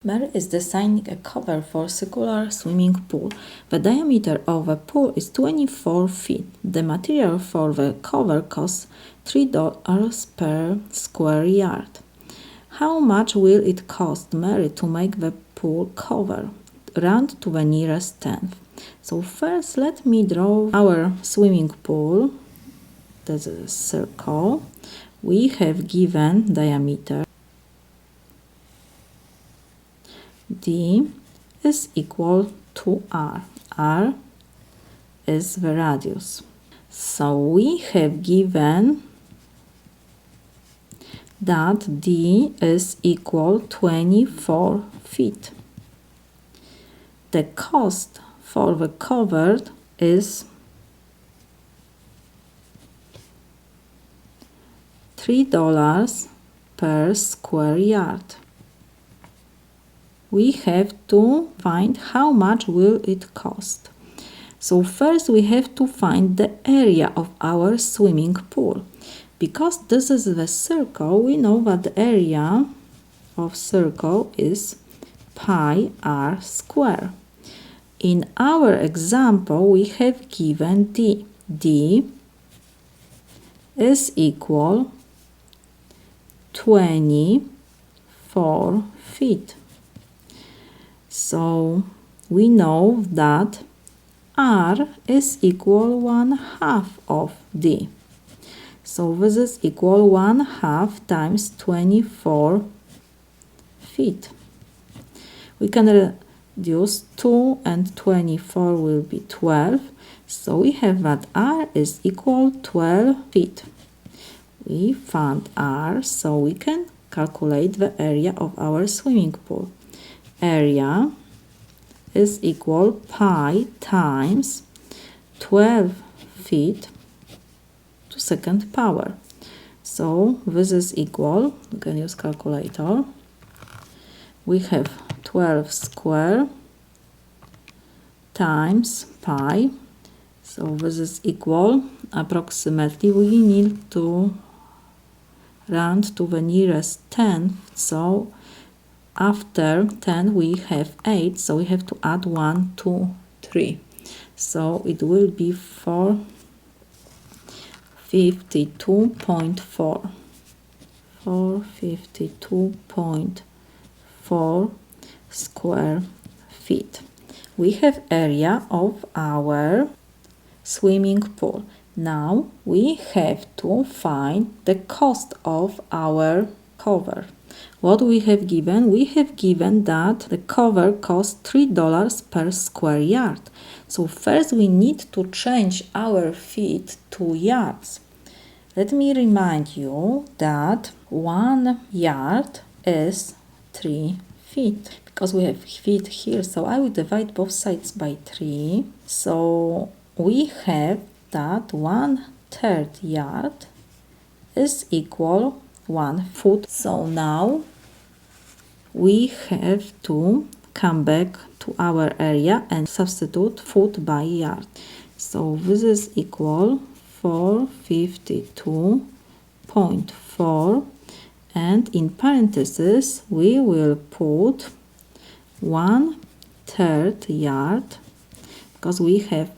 Mary is designing a cover for a circular swimming pool. The diameter of the pool is 24 feet. The material for the cover costs $3 per square yard. How much will it cost Mary to make the pool cover? Round to the nearest tenth. So first let me draw our swimming pool. That's a circle. We have given diameter D is equal to R. R is the radius. So we have given that D is equal 24 feet. The cost for the covered is $3 per square yard. We have to find how much will it cost. So first we have to find the area of our swimming pool. Because this is the circle, we know that the area of circle is pi r square. In our example, we have given D. D is equal 24 feet. So we know that R is equal 1/2 of D. So this is equal 1/2 times 24 feet. We can reduce 2 and 24 will be 12. So we have that R is equal 12 feet. We found R, so we can calculate the area of our swimming pool. Area is equal pi times 12 feet to second power. So this is equal, you can use calculator. We have 12 square times pi. So this is equal, approximately we need to round to the nearest tenth. So after 10 we have 8, so we have to add 1, 2, 3. So it will be 452.4. 452.4 square feet. We have area of our swimming pool. Now we have to find the cost of our cover. What we have given? We have given that the cover costs $3 per square yard. So first we need to change our feet to yards. Let me remind you that 1 yard is 3 feet. Because we have feet here, so I will divide both sides by 3. So we have that 1/3 yard is equal 1 foot. So now we have to come back to our area and substitute foot by yard. So this is equal 452.4, and in parentheses we will put 1/3 yard, because we have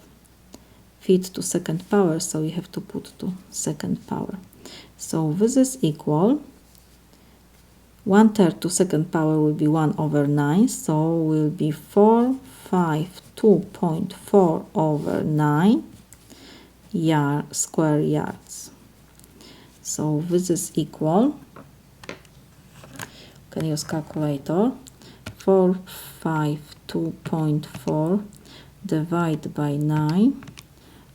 feet to second power, so we have to put to second power. So this is equal 1/3 to second power will be 1/9, so will be 452.4 over 9 square yards. So this is equal, can use calculator, 452.4 divided by 9.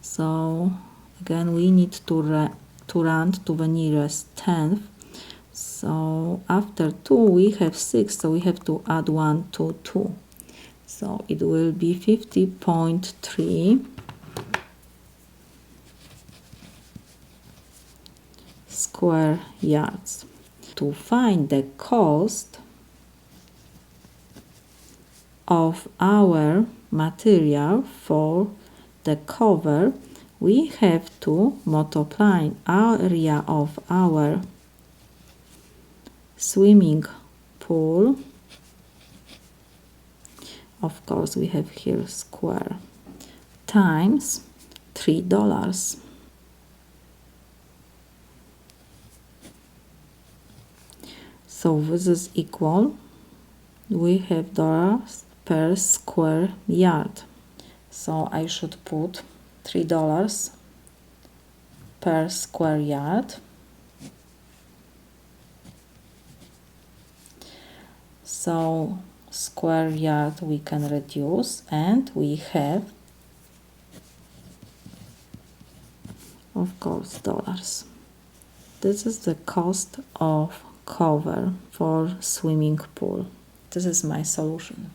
So again we need to round to the nearest tenth. So after 2 we have 6, so we have to add 1 to 2. So it will be 50.3 square yards. To find the cost of our material for the cover, we have to multiply area of our swimming pool Of course, we have here square times $3. So this is equal. We have dollars per square yard. So I should put $3 per square yard. So square yard we can reduce, and we have, of course, dollars. This is the cost of cover for swimming pool. This is my solution.